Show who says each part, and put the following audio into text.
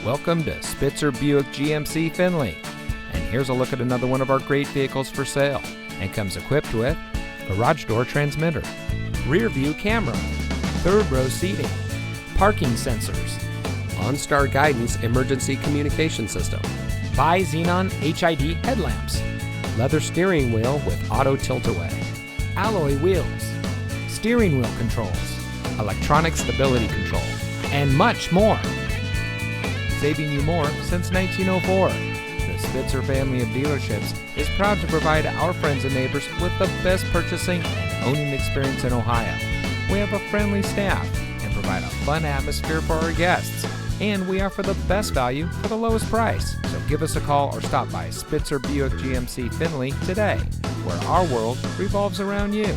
Speaker 1: Welcome to Spitzer Buick GMC Findlay. And here's a look at another one of our great vehicles for sale. And comes equipped with garage door transmitter, rear view camera, third row seating, parking sensors,
Speaker 2: OnStar guidance emergency communication system,
Speaker 1: bi-xenon HID headlamps, leather steering wheel with auto tilt-away, alloy wheels, steering wheel controls, electronic stability control, and much more. Saving you more since 1904. The Spitzer family of dealerships is proud to provide our friends and neighbors with the best purchasing and owning experience in Ohio. We have a friendly staff and provide a fun atmosphere for our guests. And we offer the best value for the lowest price. So give us a call or stop by Spitzer Buick GMC Findlay today, where our world revolves around you.